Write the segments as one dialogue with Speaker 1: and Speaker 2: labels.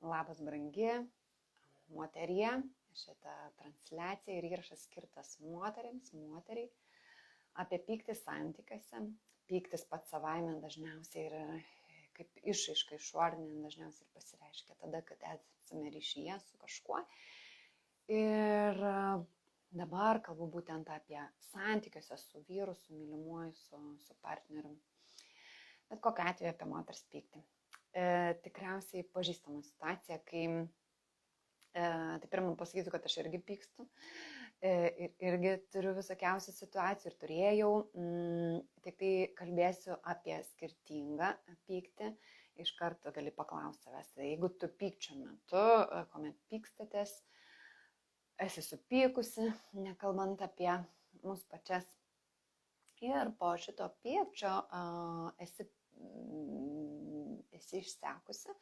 Speaker 1: Labas brangi, moterie, šitą transliaciją ir įrašas skirtas moteriai, apie pyktį santykiuose. Pyktis pats savaime dažniausiai yra kaip išraiška išorinė, dažniausiai ir pasireiškia tada, kad esame ryšyje su kažkuo. Ir dabar kalbu būtent apie santykiuose su vyru, su mylimuoju, su partneriu. Bet kokiu atveju apie moters pyktį. Tikriausiai pažįstama situacija, kai, tai pirmą pasakysiu, kad aš irgi pykstu, irgi turiu visokiausių situacijų ir turėjau, tik tai kalbėsiu apie skirtingą pyktį, iš karto gali paklausti savęs, jeigu tu pykčio metu, kuomet pykstatės, esi supykusi, nekalbant apie mus pačias, ir po šito pykčio esi išsekusi,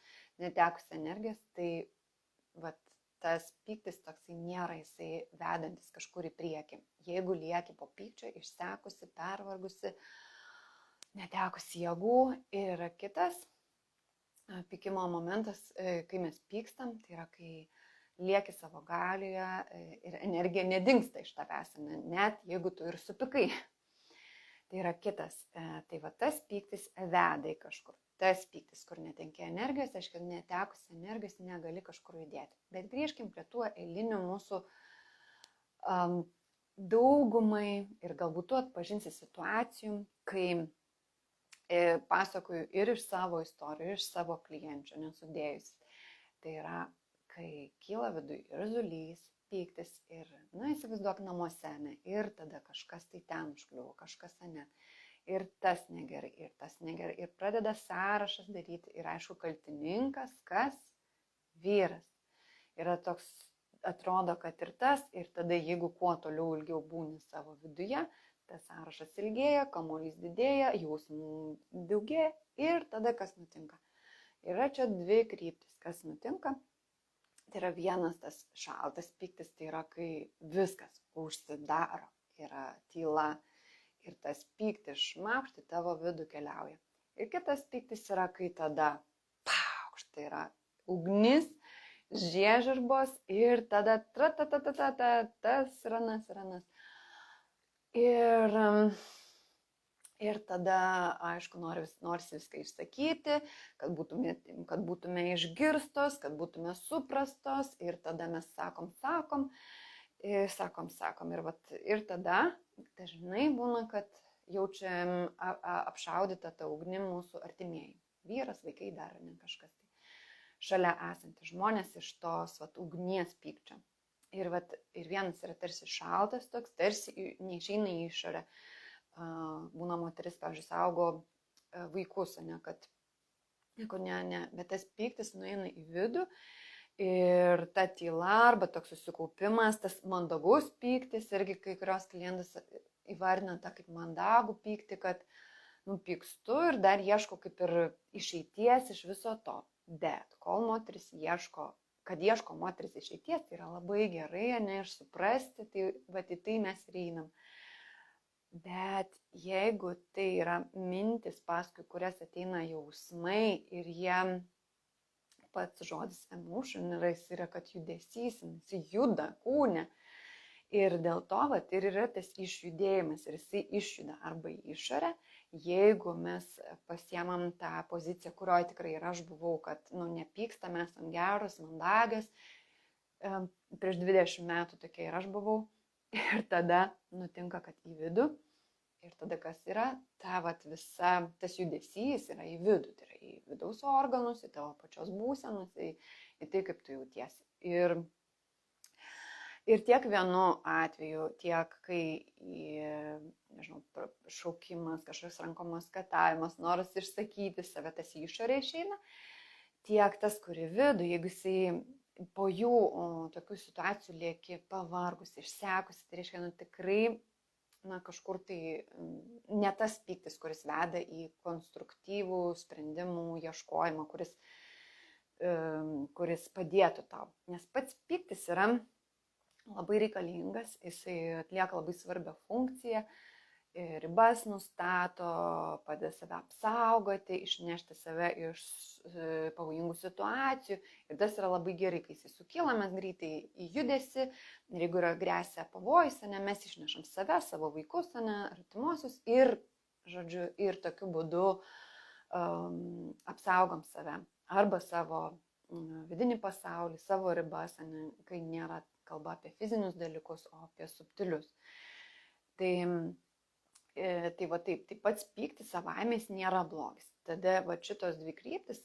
Speaker 1: netekusi energijos, tai vat, tas pyktis toksai nėra jisai vedantis kažkur į priekį. Jeigu lieki po pykčio, išsekusi, pervargusi, netekusi jėgų, ir kitas pykimo momentas, kai mes pykstam, tai yra kai lieki savo galioje ir energija nedingsta iš tavęs, net jeigu tu ir supykai. Tai yra kitas. Tai va tas pyktis veda į kažkur. Tas pyktis, kur netenki energijos, aiškiai, netekusi energijos, negali kažkur judėti. Bet grįžkim prie tų eilinių mūsų daugumai ir galbūt tu atpažinsi situacijų, kai pasakoju ir iš savo istorijų, ir iš savo klienčių, nesudėjus. Tai yra, kai kyla viduj ir zulys, pyktis ir, įsivaizduok namuose, ir tada kažkas tai ten užkliuvo, kažkas ne. Ir tas negerai, ir tas negerai. Ir pradeda sąrašas daryti. Ir aišku, kaltininkas, kas? Vyras. Yra toks, atrodo, kad ir tas, ir tada jeigu kuo toliau ilgiau būni savo viduje, tas sąrašas ilgėja, kamuolys didėja, jausmų daugėja, ir tada kas nutinka? Yra čia dvi kryptis, kas nutinka. Tai yra vienas tas šaltas pyktis, tai yra kai viskas užsidaro, yra tyla ir tas pyktis šmaukšt į tavo vidų keliauja. Ir kitas pyktis yra kai tada paukšt, tai yra ugnis, žiežirbos ir tada tas ranas. Ir tada, aišku, norisi viską išsakyti, kad būtume išgirstos, kad būtume suprastos, ir tada mes sakom. Ir tada dažnai būna, kad jaučiam apšaudytą tą ugnį mūsų artimieji. Vyras, vaikai, dar ne kažkas. Šalia esantys žmonės iš tos ugnies pykčio. Ir vienas yra tarsi šaltas toks, tarsi neišeina į išorę. Būna moteris, pavyzdžiui, saugo vaikus, kad bet tas pyktis nueina į vidų ir ta tyla arba toks susikaupimas, tas mandagus pyktis, irgi kai kurios klientas įvardina tą kaip mandagų pyktį, kad pykstu ir dar ieško kaip ir išeities iš viso to. Bet kol moteris ieško moteris išeities, tai yra labai gerai, ir suprasti, tai į tai mes ir einam. Bet jeigu tai yra mintis, paskui kurias ateina jausmai ir jie pats žodis emotion yra, kad judesys, jis juda kūne. Ir dėl to ir yra tas išjudėjimas ir jisai išjuda arba į išorę, jeigu mes pasiemam tą poziciją, kurioje tikrai ir aš buvau, kad nepykstam, esam geros, mandagios. Prieš 20 metų tokia ir aš buvau. Ir tada nutinka, kad į vidų. Ir tada kas yra? Tas judesys yra į vidų. Tai yra į vidaus organus, į tavo pačios būsenos, į tai, kaip tu jautiesi. Ir tiek vienu atveju, tiek kai, šaukimas, kažkoks rankomos skatavimas, noras išsakyti save, tas išorė išeina, tiek tas, kuri vidų, jeigu jisai po jų tokių situacijų lieki pavargus, išsekusi, tai reiškia, tikrai kažkur tai ne tas pyktis, kuris veda į konstruktyvų sprendimų ieškojimą, kuris padėtų tau. Nes pats pyktis yra labai reikalingas, jisai atlieka labai svarbią funkciją ribas nustato, padeda save apsaugoti, išnešti save iš pavojingų situacijų. Ir tas yra labai gerai, kai jis sukyla, mes greitai į judesi, ir jeigu yra grėsia pavojus, mes išnešam save, savo vaikus, artimuosius ir, žodžiu, ir tokiu būdu apsaugom save arba savo vidinį pasaulį, savo ribas, kai nėra kalba apie fizinius dalykus, o apie subtilius. Tai va taip, tai pats pyktis savaime jis nėra blogis. Tada va šitos dvi kryptis,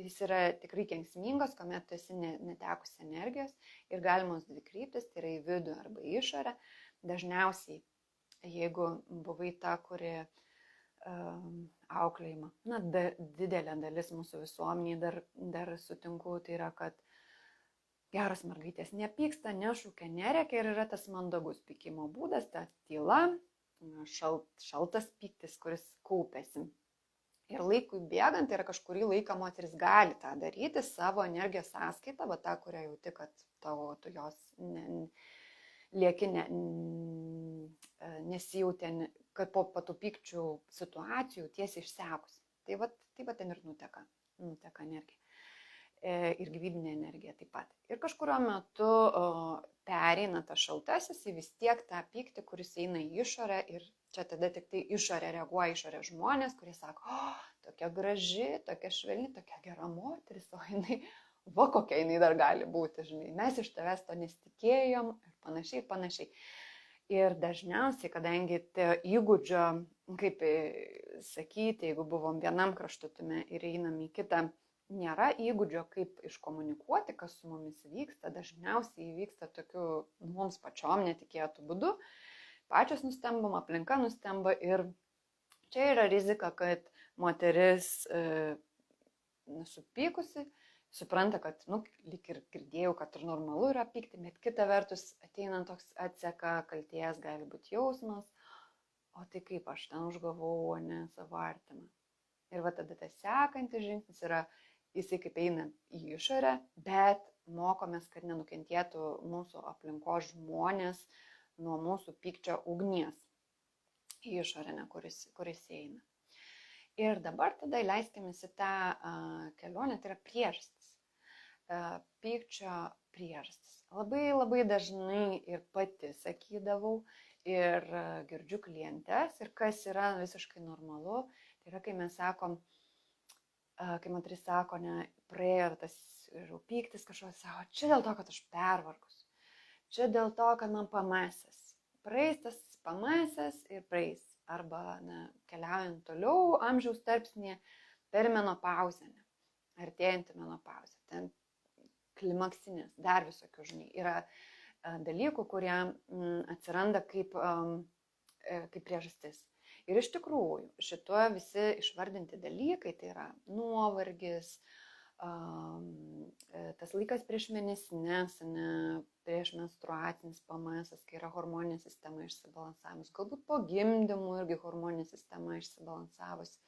Speaker 1: jis yra tikrai kenksmingas, kuomet tu esi netekusi energijos, ir galimos dvi kryptis, tai yra į vidų arba į išorę. Dažniausiai, jeigu buvai ta, kuri auklėjimą, didelė dalis mūsų visuomeniai dar sutinku, tai yra, kad geros mergaitės nepyksta, nešūkia, nerėkia, ir yra tas mandagus pykimo būdas, ta tyla, šaltas pyktis, kuris kaupėsi. Ir laikui bėgant, tai yra kažkurį laiką moteris gali tą daryti savo energijos sąskaitą, va tą, kurią jauti, kad tu jos lieki nesijautė, kad po tų pykčių situacijų tiesiai išsekus. Tai va ten ir nuteka energija. Ir gyvybinė energija taip pat. Ir kažkurio metu pereina tas šaltasis į vis tiek tą pyktį, kuris eina į išorę, ir čia tada tik tai išorė reaguoja, išorė žmonės, kurie sako, tokia graži, tokia švelni, tokia gera moteris, o jinai, va kokia jinai dar gali būti, žinai, mes iš tavęs to nesitikėjom ir panašiai. Ir dažniausiai, kadangi įgūdžio, kaip sakyti, jeigu buvom vienam kraštutume ir einam į kitą, nėra įgūdžio, kaip iškomunikuoti, kas su mumis vyksta, dažniausiai įvyksta tokiu mums pačiom netikėtų būdu, pačios nustembam, aplinka nustemba, ir čia yra rizika, kad moteris supykusi, supranta, kad, lyg ir girdėjau, kad ir normalu yra pykti, bet kita vertus ateina toks atseka kalties, gali būti jausmas, o tai kaip aš ten užgavau, savo artimą. Ir va tada tas sekantis žingsnis yra, jisai kaip eina į išorę, bet mokomės, kad nenukentėtų mūsų aplinkos žmonės nuo mūsų pykčio ugnies į išorę, kuris eina. Ir dabar tada leiskimės į tą kelionę, tai yra priežastis. Pykčio priežastis. Labai dažnai ir pati sakydavau, ir girdžiu klientes, ir kas yra visiškai normalu, tai yra, kai mes sakom, kai moteris sako, praėjo tas pyktis kažkoks, sako, čia dėl to, kad aš pervargus, čia dėl to, kad man PMS-as. Praeis tas PMS-as ir praeis. Arba keliaujant toliau amžiaus tarpsnėje, per menopauzę, artėjantį menopauzę, ten klimaksinės, dar visokių, žinai, yra dalykų, kurie atsiranda kaip priežastis. Ir iš tikrųjų, šituo visi išvardinti dalykai, tai yra nuovargis, tas laikas prieš mėnesines, prieš menstruacinis PMS, kai yra hormoninė sistema išsibalansavimus, galbūt po gimdymų irgi hormoninė sistema išsibalansavusi.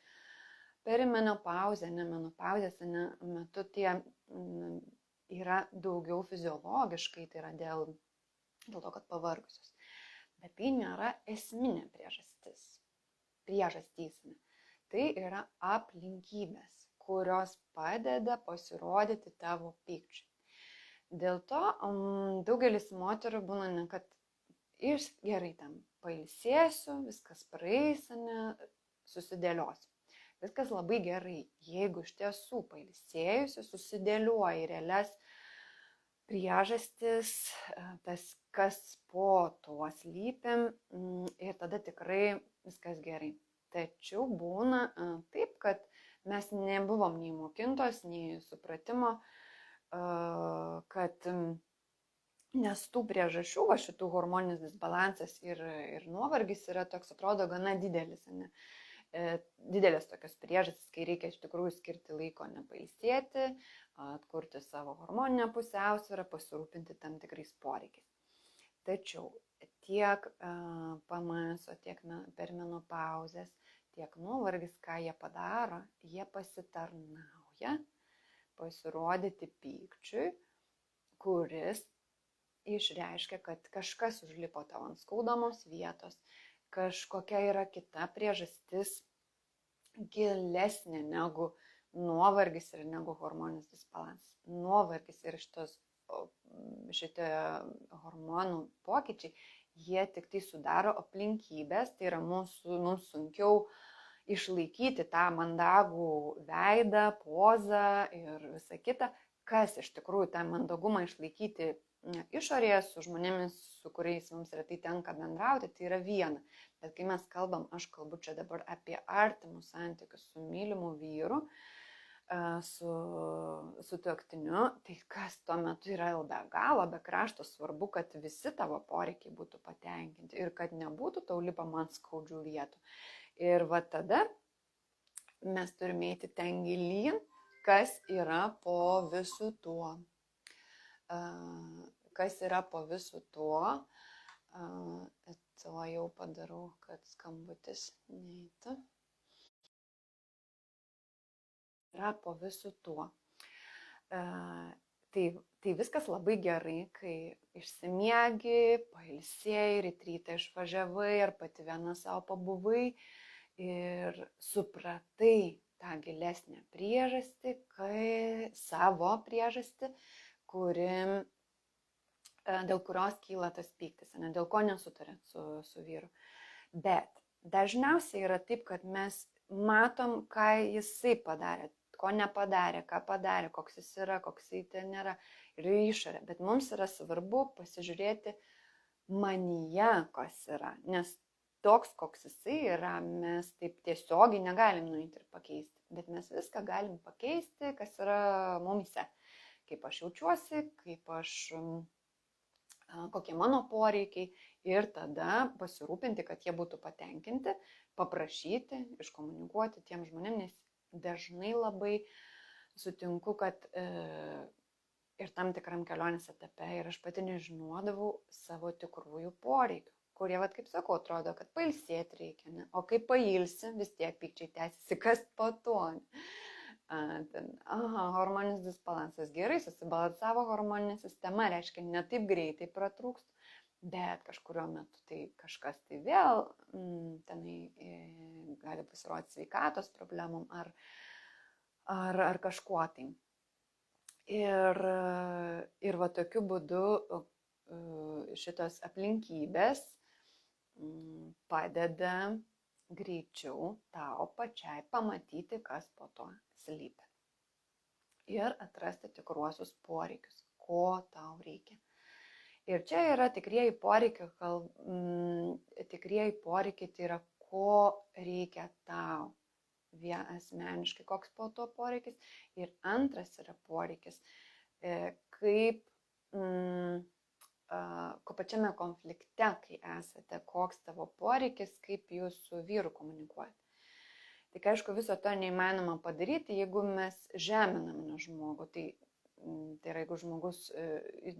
Speaker 1: Perimenopauzė, menopauzės metu tie yra daugiau fiziologiškai, tai yra dėl to, kad pavargusios. Bet tai nėra esminė priežastys. Tai yra aplinkybės, kurios padeda pasirodyti tavo pykčiui. Dėl to daugelis moterų būna, kad gerai tam pailsėsiu, viskas praeis, susidėliosiu. Viskas labai gerai, jeigu iš tiesų pailsėjusi, susidėliuoji realias priežastis, tas kas po tuo slypi, ir tada tikrai viskas gerai. Tačiau būna taip, kad mes nebuvom nei mokintos, nei supratimo, kad nes tų priežasčių, šitų hormoninis disbalansas ir nuovargis yra toks, atrodo, gana didelis. Didelės tokios priežastys, kai reikia iš tikrųjų skirti laiko nepailsėti, atkurti savo hormoninę pusiausvyrą, pasirūpinti tam tikrais poreikiais. Tačiau tiek PMS, tiek perimenopauzės, tiek nuovargis, ką jie padaro, jie pasitarnauja pasirodyti pykčiui, kuris išreiškia, kad kažkas užlipo tavo ant skaudamos vietos, kažkokia yra kita priežastis gilesnė negu nuovargis ir negu hormoninis disbalansas. Nuovargis ir šitie hormonų pokyčiai, jie tik tai sudaro aplinkybės, tai yra mums sunkiau išlaikyti tą mandagų veidą, pozą ir visą kitą, kas iš tikrųjų tą mandagumą išlaikyti išorėje su žmonėmis, su kuriais mums retai tenka bendrauti, tai yra viena. Bet kai mes kalbam, aš kalbu čia dabar apie artimus santykius su mylimu vyru, su sutuoktiniu, tai kas tuo metu yra be galo, be krašto svarbu, kad visi tavo poreikiai būtų patenkinti ir kad nebūtų tau lipama ant skaudžių vietų. Ir va tada mes turime eiti ten gilyn, kas yra po visu tuo. Kas yra po visu tuo. O jau padarau, kad skambutis neįtų. Yra po visu tuo. Tai viskas labai gerai, kai išsimiegi, pailsėjai, rytą išvažiavai ar pati viena savo pabuvai ir supratai tą gilesnę priežastį, savo priežastį, dėl kurios kyla tas pyktis, ne, dėl ko nesutarėt su vyru. Bet dažniausiai yra taip, kad mes matom, ką jisai padarė, ko nepadarė, ką padarė, koks jis yra, koks jis ten nėra ir išorė. Bet mums yra svarbu pasižiūrėti manyje, kas yra, nes toks, koks jisai yra, mes taip tiesiogiai negalim nueiti ir pakeisti. Bet mes viską galim pakeisti, kas yra mumyse. Kaip aš jaučiuosi, kokie mano poreikiai ir tada pasirūpinti, kad jie būtų patenkinti, paprašyti, iškomunikuoti tiem žmonėm, nes dažnai labai sutinku, kad ir tam tikram kelionės etape ir aš pati nežinodavau savo tikrųjų poreikių, kurie, vat, kaip sakau, atrodo, kad pailsėti reikia, ne? O kai pailsi, vis tiek pykčiai tęsiasi, kas po to. Hormoninis disbalansas gerai, susibalansavo hormoninė sistema, reiškia, ne taip greitai pratrūks, bet kažkurio metu tai kažkas tai vėl tenai gali pasirodyti sveikatos problemom ar kažkuo tai. Ir va tokiu būdu šitos aplinkybės padeda greičiau tau pačiai pamatyti, kas po to slypi. Ir atrasti tikruosius poreikius, ko tau reikia. Ir čia yra tikrieji poreikiai, tai yra, ko reikia tau asmeniškai, koks po to poreikis. Ir antras yra poreikis, kaip ko pačiame konflikte, kai esate, koks tavo poreikis, kaip jūs su vyru komunikuojate. Tik aišku, viso to neįmanoma padaryti, jeigu mes žeminame žmogų. Tai yra, jeigu žmogus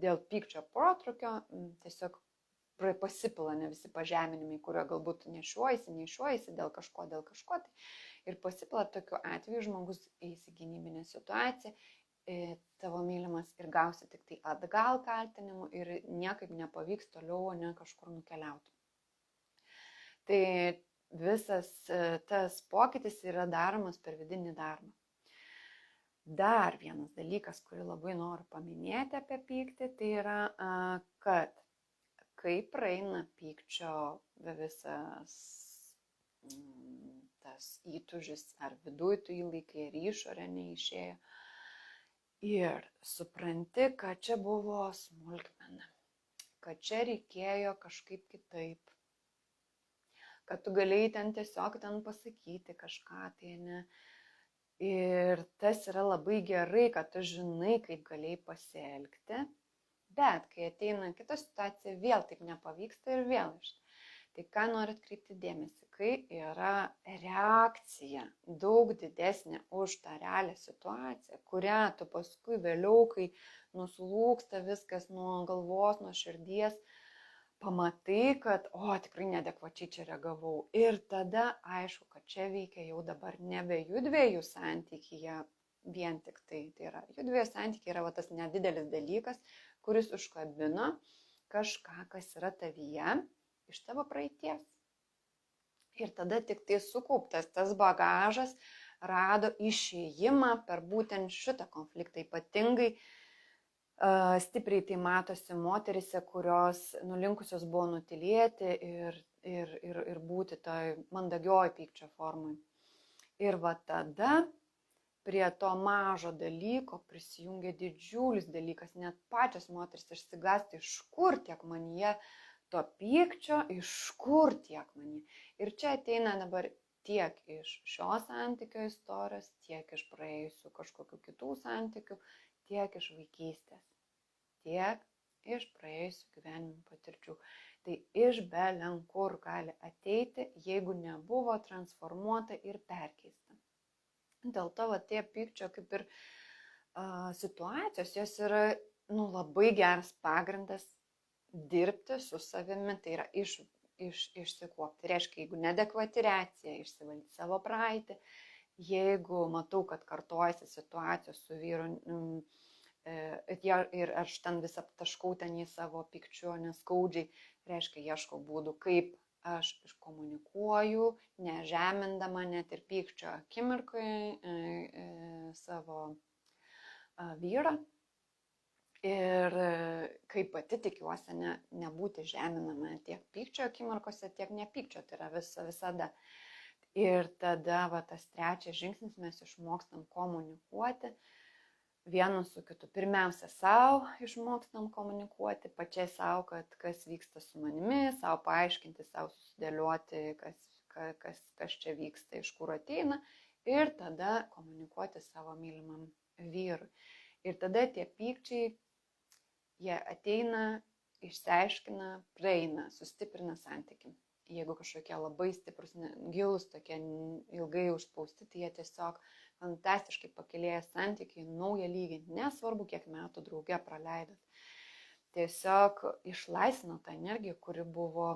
Speaker 1: dėl pykčio protrūkio tiesiog pasipila ne visi pažeminimai, kurio galbūt neišuojasi dėl kažko, tai ir pasipila tokiu atveju žmogus eis į gynybinę situaciją, tavo mylimas ir gausi tik tai atgal kaltinimų ir niekaip nepavyks toliau kažkur nukeliauti. Tai visas tas pokytis yra daromas per vidinį darbą. Dar vienas dalykas, kurį labai noriu paminėti apie pyktį, tai yra, kad kai praeina pykčio visas tas įtūžis, ar viduj tu įlaikai, ar išorė neišėjo, ir supranti, kad čia buvo smulkmena, kad čia reikėjo kažkaip kitaip, kad tu galėjai ten tiesiog pasakyti kažką, tai ne. Ir tas yra labai gerai, kad tu žinai, kaip galėjai pasielgti, bet kai ateina kita situacija, vėl taip nepavyksta ir vėl iš. Tai ką noriu atkreipti dėmesį, kai yra reakcija daug didesnė už tą realią situaciją, kurią tu paskui vėliau, kai nuslūksta viskas nuo galvos, nuo širdies, pamatai, kad, tikrai neadekvačiai čia reagavau. Ir tada aišku, kad čia veikia jau dabar nebe judviejų santykyje vien tik tai. Tai yra, judviejų santykiai yra tas nedidelis dalykas, kuris užkabino kažką, kas yra tavyje iš tavo praeities. Ir tada tik tai sukauptas tas bagažas rado išėjimą per būtent šitą konfliktą. Ypatingai stipriai tai matosi moterise, kurios nulinkusios buvo nutilėti ir būti toj mandagioj pykčio formai. Ir va tada prie to mažo dalyko prisijungia didžiulis dalykas, net pačios moteris išsigąsta, iš kur tiek manyje to pykčio, iš kur tiek manyje. Ir čia ateina dabar tiek iš šio santykio istorijos, tiek iš praėjusių kažkokių kitų santykių, tiek iš vaikystės, tiek iš praėjusių gyvenimų patirčių. Tai iš belenkur gali ateiti, jeigu nebuvo transformuota ir perkeista. Dėl to tie pykčio kaip ir situacijos, jos yra labai geras pagrindas dirbti su savimi, tai yra išsikuopti. Tai reiškia, jeigu neadekvati reakcija, išsivalyti savo praeitį, jeigu matau, kad kartojasi situacijos su vyru ir aš ten vis aptaškau ten į savo pykčiu, neskaudžiai, reiškia, ieškau būdų, kaip aš iškomunikuoju, nežemindama net ir pykčio akimirkoje savo vyrą. Ir kaip pati tikiuosi nebūti žeminama tiek pykčio akimirkose, tiek nepykčio, tai yra visada. Ir tada tas trečias žingsnis, mes išmokstam komunikuoti vienas su kitu. Pirmiausia, savo išmokstam komunikuoti, pačiai savo, kad kas vyksta su manimi, savo paaiškinti, savo susidėlioti, kas čia vyksta, iš kur ateina, ir tada komunikuoti savo mylimam vyrui. Ir tada tie pykčiai, jie ateina, išsiaiškina, praeina, sustiprina santykį. Jeigu kažkokie labai stiprus, gilus, tokie ilgai užspausti, tai jie tiesiog fantastiškai pakėlėja santykiai naują lygį. Nesvarbu, kiek metų drauge praleidot. Tiesiog išlaisvino tą energiją, kuri buvo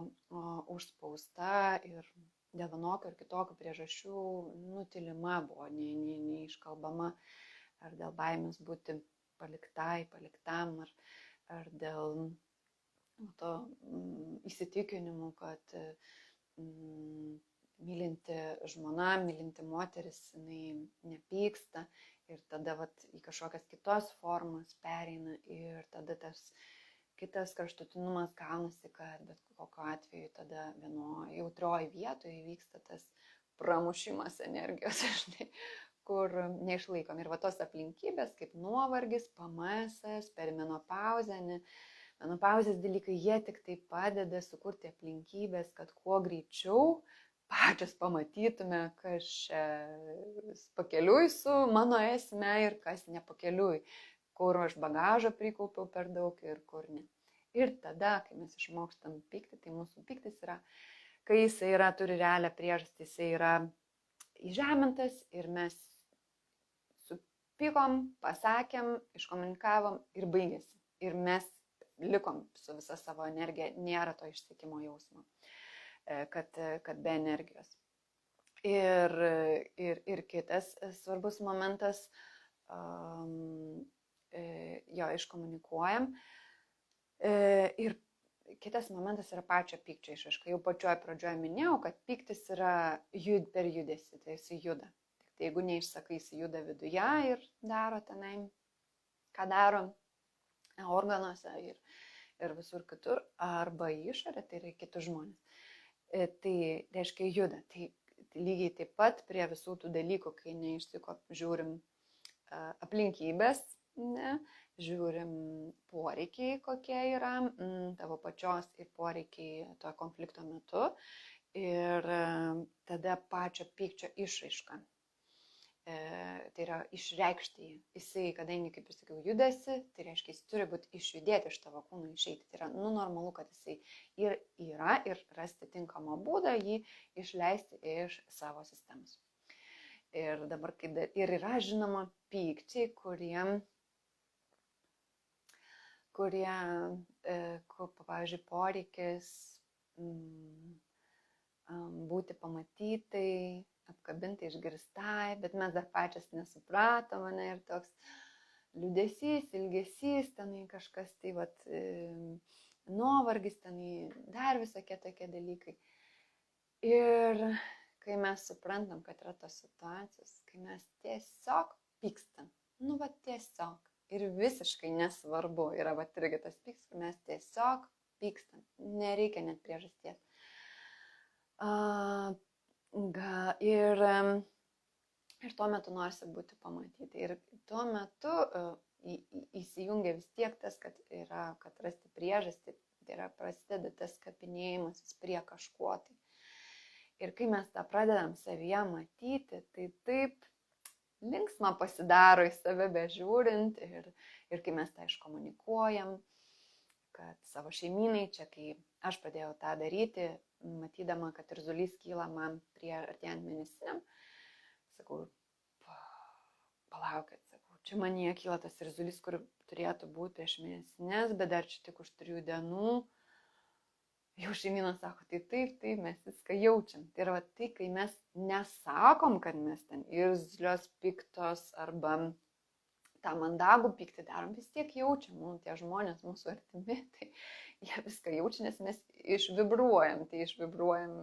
Speaker 1: užspausta ir dėl vienokio ir kitokio priežasčių nutilima buvo, neiškalbama, ar dėl baimės būti paliktam, ar dėl to įsitikinimų, kad mylinti žmona, mylinti moteris, jinai nepyksta ir tada į kažkokias kitos formas pereina ir tada tas kitas kraštutinumas gaunasi, kad bet kokiu atveju tada vienoje jautrioje vietoje vyksta tas pramušimas energijos, kur neišlaikom. Ir tos aplinkybės kaip nuovargis, PMS, perimenopauzė, menopauzės dalykai, jie tik tai padeda sukurti aplinkybės, kad kuo greičiau pačios pamatytume, kas pakeliui su mano esme ir kas nepakeliui, kur aš bagažą prikaupiau per daug ir kur ne. Ir tada, kai mes išmokstam pykti, tai mūsų pyktis yra, kai jisai turi realią priežastį, jisai yra įžemintas ir mes supykom, pasakėm, iškomunikavom ir baigėsi. Ir mes likom su visa savo energija, nėra to išsekimo jausmo, kad be energijos. Ir kitas svarbus momentas, jo iškomunikuojam. Ir kitas momentas yra pačio pykčio išraiška. Jau pačioj pradžioje minėjau, kad pyktis yra per judesį, tai jis juda. Tik tai jeigu neišsakai, jis juda viduje ir daro tenai, ką daro organuose ir visur kitur, arba išorė, tai yra kitus žmonės. Tai reiškia juda. Tai lygiai taip pat prie visų tų dalykų, kai žiūrim aplinkybės, žiūrim poreikiai, kokie yra tavo pačios ir poreikiai to konflikto metu ir tada pačio pykčio išraiška. Tai yra išreikšti jį. Jisai, kadangi, kaip ir sakiau, judesi, tai reiškia, jis turi būti išjudėti iš tavo kūno, išeiti. Tai yra normalu, kad jisai ir yra ir rasti tinkamą būdą jį išleisti iš savo sistemos. Ir dabar, ir yra, žinoma, pykčiai, pavyzdžiui, poreikis būti pamatytai, apkabintai, išgirstai, bet mes dar pačias nesupratom, ir toks liūdesys, ilgesys, tenai kažkas, tai nuovargis, tenai dar visokie tokie dalykai. Ir kai mes suprantam, kad yra tos situacijos, kai mes tiesiog pykstam, nu va tiesiog, ir visiškai nesvarbu, yra va irgi tas pyks, kai mes tiesiog pykstam, nereikia net priežasties. Ir tuo metu norisi būti pamatyti. Ir tuo metu įsijungia vis tiek tas, kad rasti priežastį, tai yra prasideda tas kapinėjimas prie kažko. Tai. Ir kai mes tą pradedam savyje matyti, tai taip linksma pasidaro į save bežiūrint ir kai mes tą iškomunikuojam, kad savo šeimynai, čia kai aš pradėjau tą daryti, matydama, kad irzulys kyla man prie artėjant mėnesiniam, sakau, palaukit, sakau, čia manyje kyla tas irzulys, kur turėtų būti prieš mėnesinės, bet dar čia tik už 3 dienų. Jau šeimyna sako, taip, mes viską jaučiam. Tai yra tai, kai mes nesakom, kad mes ten irzlios, piktos arba tą mandagų pyktį darom, vis tiek jaučiam. Tie žmonės mūsų artimi, tai jie viską jaučia, nes mes išvibruojam. Tai išvibruojam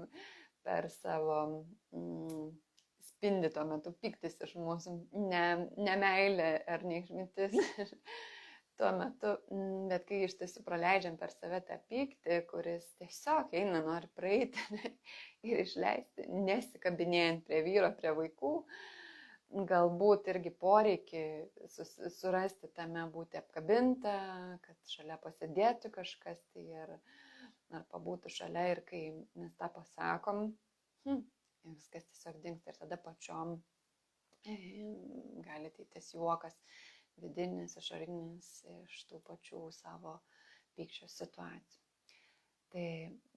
Speaker 1: per savo spindi tuo metu pyktis iš mūsų, ne meilė ar neišmintis. Tuo metu, bet kai iš tiesų praleidžiam per save tą pyktį, kuris tiesiog eina, nori praeiti ir išleisti, nesikabinėjant prie vyro, prie vaikų, galbūt irgi poreikį surasti tame būti apkabinta, kad šalia pasėdėtų kažkas tai ar pabūtų šalia ir kai mes tą pasakom, viskas tiesiog dingsta ir tada pačiom gali tai tas juokas vidinis, išorinis iš tų pačių savo pykčio situacijų. Tai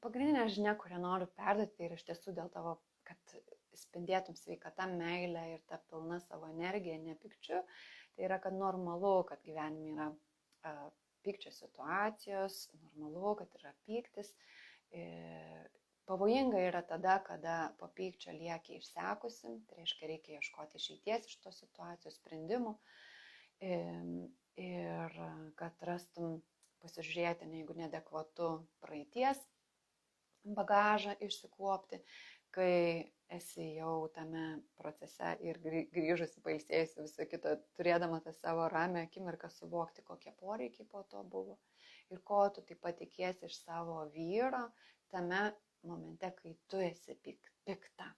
Speaker 1: pagrindinė žinia, kurią noriu perduoti, tai yra iš tiesų dėl tavo, kad spindėtum sveikata, meilė ir ta pilna savo energija, ne pykčiu. Tai yra, kad normalu, kad gyvenime yra pykčio situacijos, normalu, kad yra pyktis. Pavojinga yra tada, kada po pykčio lieki išsekusi, tai reiškia, reikia ieškoti išeities iš tos situacijos sprendimų. Ir kad rastum pasižiūrėti, jeigu neadekvatu praeities bagažą išsikuopti, kai esi jau tame procese ir grįžusi, pailsėjusi visą kitą, turėdama tą savo ramią akimirką suvokti, kokie poreikiai po to buvo ir ko tu taip pat tikiesi iš savo vyro tame momente, kai tu esi pikta.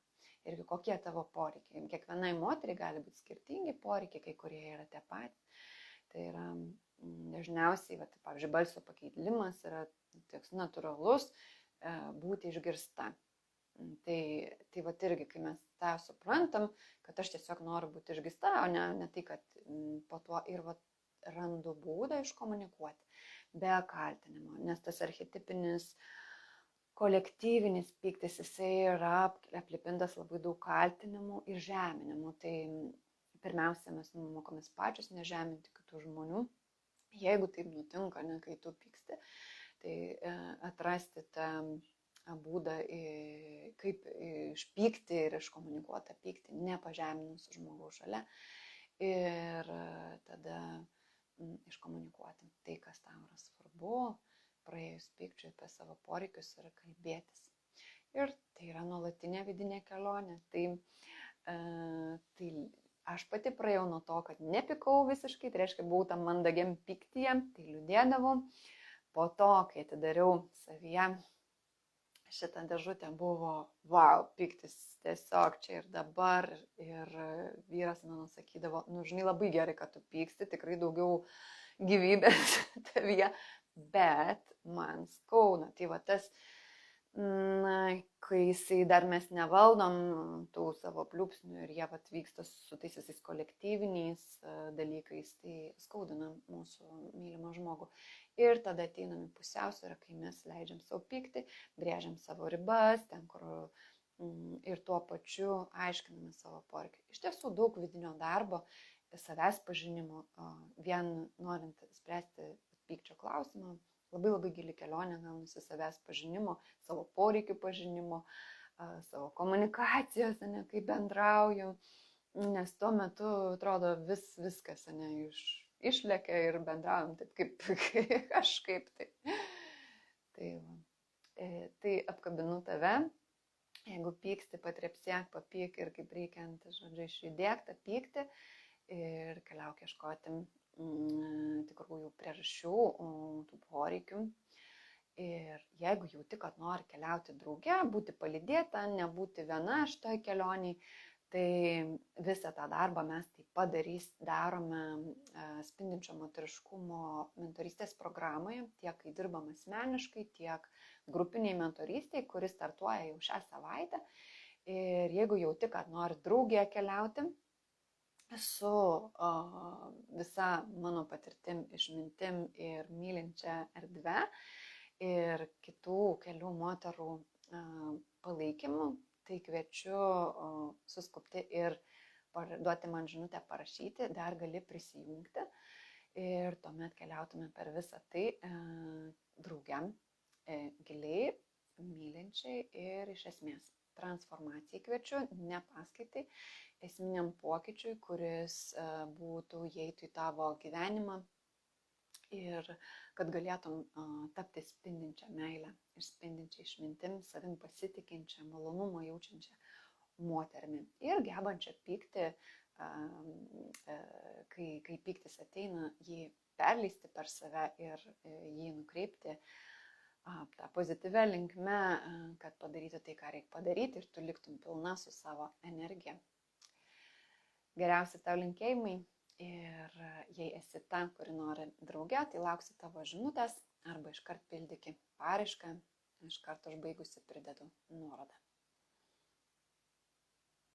Speaker 1: Irgi kokie tavo poreikiai. Kiekvienai moteriai gali būti skirtingi poreikiai, kai kurie yra tie patys. Tai yra dažniausiai, pavyzdžiui, balso pakeitimas yra toks natūralus būti išgirsta. Tai irgi, kai mes tą suprantam, kad aš tiesiog noriu būti išgirsta, o ne tai, kad po to ir randu būdą iškomunikuoti be kaltinimo. Nes tas archetipinis kolektyvinis pyktis, jisai yra aplipintas labai daug kaltinimų ir žeminimų. Tai pirmiausia, mes mokomės pačios nežeminti kitų žmonių. Jeigu taip nutinka, kai tu pyksti, tai atrasti tą būdą, kaip išpykti ir iškomunikuoti tą pyktį, nepažeminus žmogaus šalia. Ir tada iškomunikuoti tai, kas tau yra svarbu, praėjus pykčiui apie savo poreikius ir kalbėtis. Ir tai yra nuolatinė vidinė kelionė. Tai aš pati praėjau nuo to, kad nepykau visiškai, tai reiškia, buvau tam mandagiam pyktyje, tai liūdėdavau. Po to, kai atidariau savyje šitą dėžutę, buvo, wow, pyktis tiesiog čia ir dabar. Ir vyras mano sakydavo, žinai, labai gerai, kad tu pyksti, tikrai daugiau gyvybės tavyje. Bet man skauna. Tai tas, kai jisai dar mes nevaldom tų savo pliūpsnių ir jie vyksta su tais visais kolektyviniais dalykais, tai skaudina mūsų mylimą žmogų. Ir tada ateiname pusiausvyrą, kai mes leidžiam savo pykti, brėžiam savo ribas, ten kur ir tuo pačiu aiškiname savo poreikį. Iš tiesų daug vidinio darbo, savęs pažinimo, vien norint spręsti pykčio klausimą, labai gili kelionė gaunasi savęs pažinimo, savo poreikių pažinimo, savo komunikacijos, kaip bendrauju, nes tuo metu atrodo viskas išlekia ir bendraujam taip kaip kažkaip tai. Tai apkabinu tave Jeigu pyksti, patrepsėk, papyk ir kaip reikiant, žodžiu, išjudėk tą pyktį ir keliauk ieškoti tikrųjų priežasčių, tų poreikių. Ir jeigu jauti, kad nori keliauti drauge, būti palydėta, nebūti viena šitoj kelioniai, tai visą tą darbą mes taip pat darome spindinčio moteriškumo mentorystės programoje, tiek kai dirbam asmeniškai, tiek grupiniai mentorystėje, kuris startuoja jau šią savaitę. Ir jeigu jauti, kad nori draugė keliauti su visa mano patirtim, išmintim ir mylinčia erdve ir kitų kelių moterų palaikymu, tai kviečiu suskupti ir duoti man žinutę, parašyti, dar gali prisijungti ir tuomet keliautume per visą tai draugiam, giliai, mylinčiai ir iš esmės transformacijai kviečiu, ne paskaitai, esminiam pokyčiui, kuris būtų įeitų į tavo gyvenimą ir kad galėtum tapti spindinčią meilę ir spindinčią išmintim, savim pasitikinčią, malonumą jaučiančią moterimi ir gebančią pykti, kai pyktis ateina, jį perleisti per save ir jį nukreipti tą pozityvę linkme, kad padarytų tai, ką reikia padaryti ir tu liktum pilna su savo energija. Geriausi tau linkėjimai ir jei esi ta, kuri nori drauge, tai lauksiu tavo žinutės arba iškart pildyki paraišką, iškart užbaigusi pridedu nuorodą.